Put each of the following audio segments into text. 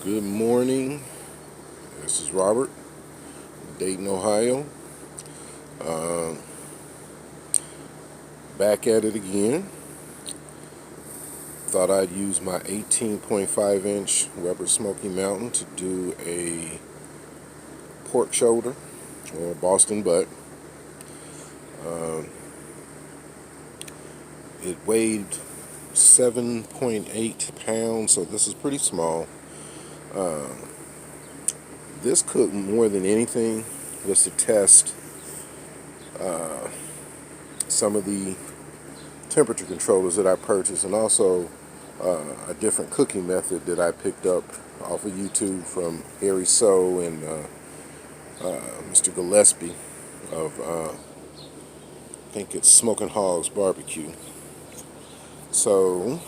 Good morning. This is Robert, Dayton, Ohio. Uh, Back at it again. Thought I'd use my 18.5-inch Weber Smoky Mountain to do a pork shoulder or Boston butt. Uh, it weighed 7.8 pounds, so this is pretty small. Uh, this cooked more than anything was to test some of the temperature controllers that I purchased, and also a different cooking method that I picked up off of YouTube from Harry So and Mr. Gillespie of I think it's Smoking Hogs Barbecue. So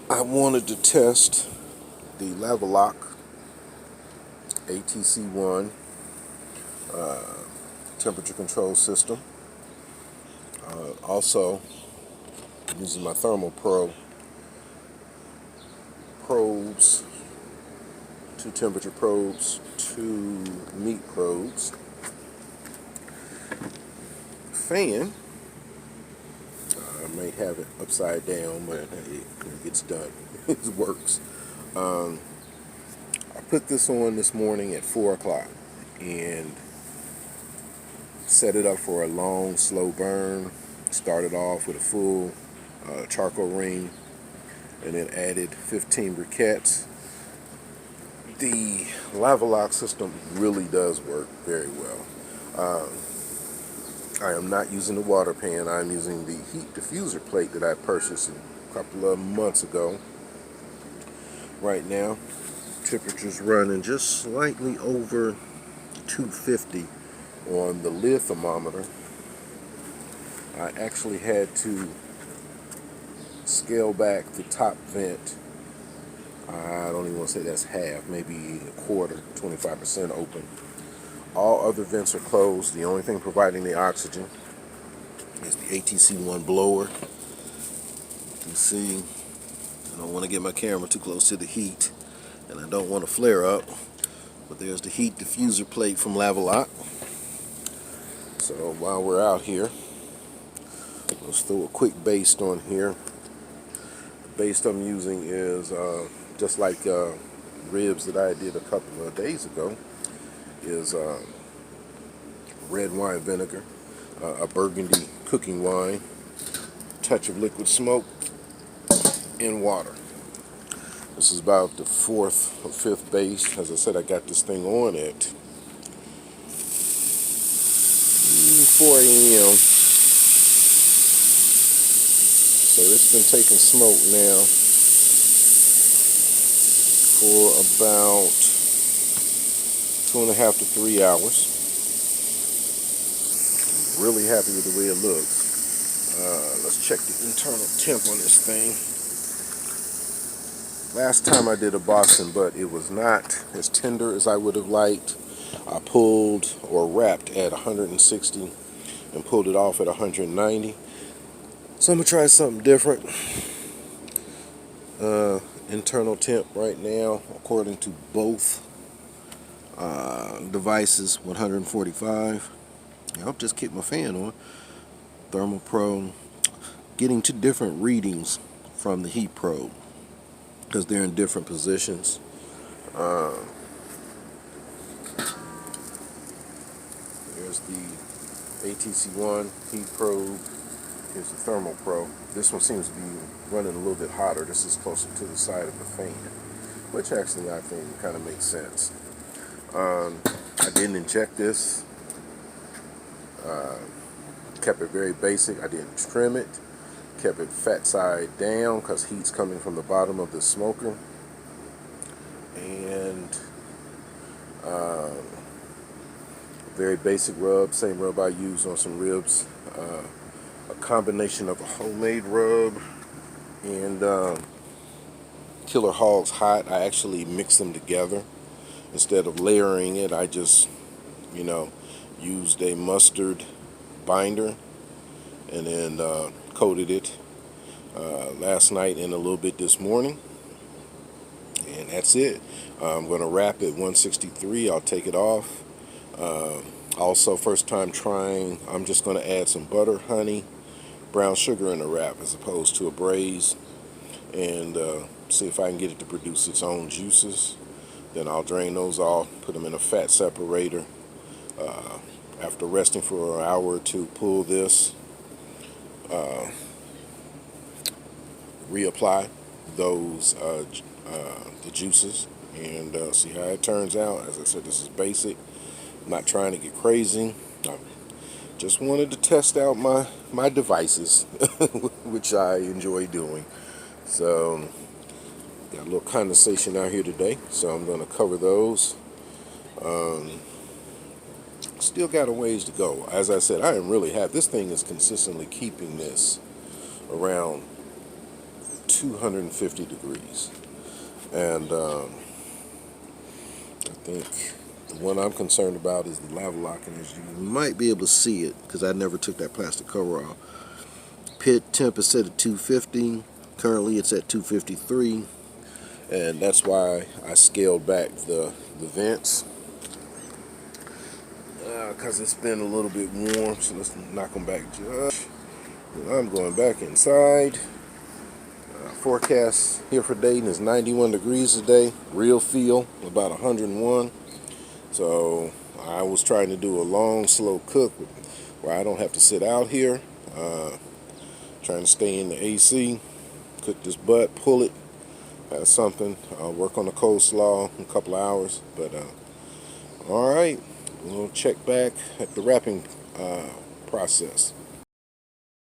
I wanted to test the Lavalock ATC 1 temperature control system. Also using my Thermal Pro probes, 2 temperature probes, 2 meat probes. Fan, I may have it upside down, but it gets done. It works. I put this on this morning at 4 o'clock and set it up for a long, slow burn. Started off with a full charcoal ring and then added 15 briquettes. The Lavalock system really does work very well. I am not using the water pan. I'm using the heat diffuser plate that I purchased a couple of months ago. Right now, temperature's running just slightly over 250 on the lid thermometer. I actually had to scale back the top vent. I don't even want to say that's half, maybe a quarter, 25% open. All other vents are closed. The only thing providing the oxygen is the ATC 1 blower. You can see I don't want to get my camera too close to the heat, and I don't want to flare up, but there's the heat diffuser plate from Lavalock. So while we're out here, let's throw a quick baste on here. The baste I'm using is just like ribs that I did a couple of days ago, is red wine vinegar, a burgundy cooking wine, touch of liquid smoke, and water. This is about the 4th or 5th baste. As I said, I got this thing on at 4 a.m. So it's been taking smoke now for about 2.5 to 3 hours. I'm really happy with the way it looks. Let's check the internal temp on this thing. Last time I did a Boston butt, it was not as tender as I would have liked. I pulled or wrapped at 160 and pulled it off at 190. So I'm going to try something different. Internal temp right now, according to both devices, 145. I'll just keep my fan on. Thermal Pro, getting 2 different readings from the heat probe because they're in different positions. There's the ATC1 heat probe. Here's the Thermal Pro. This one seems to be running a little bit hotter. This is closer to the side of the fan, which actually I think kind of makes sense. I didn't inject this. Kept it very basic. I didn't trim it. Kept it fat side down because heat's coming from the bottom of the smoker. And very basic rub, same rub I used on some ribs. A combination of a homemade rub and Killer Hogs Hot. I actually mixed them together. Instead of layering it, I just, used a mustard binder and then coated it last night and a little bit this morning. and that's it. I'm going to wrap it 163. I'll take it off. Also, first time trying, I'm just going to add some butter, honey, brown sugar in the wrap as opposed to a braise, and see if I can get it to produce its own juices. Then I'll drain those off, put them in a fat separator. After resting for an hour or two, pull this, reapply those the juices, and see how it turns out. As I said, this is basic. I'm not trying to get crazy. I just wanted to test out my devices, which I enjoy doing. So got a little condensation out here today, so I'm going to cover those. Still got a ways to go. As I said, I am really happy. This thing is consistently keeping this around 250 degrees. And I think the one I'm concerned about is the lava lock. And as you might be able to see it, because I never took that plastic cover off. Pit temp is set at 250. Currently it's at 253. And that's why I scaled back the vents. Because it's been a little bit warm, so let's knock them back just. I'm going back inside. Forecast here for Dayton is 91 degrees today. Real feel about 101. So I was trying to do a long, slow cook where I don't have to sit out here. Trying to stay in the AC. Cook this butt, pull it. That's something. I'll work on the coleslaw in a couple of hours. But all right. We'll check back at the wrapping process.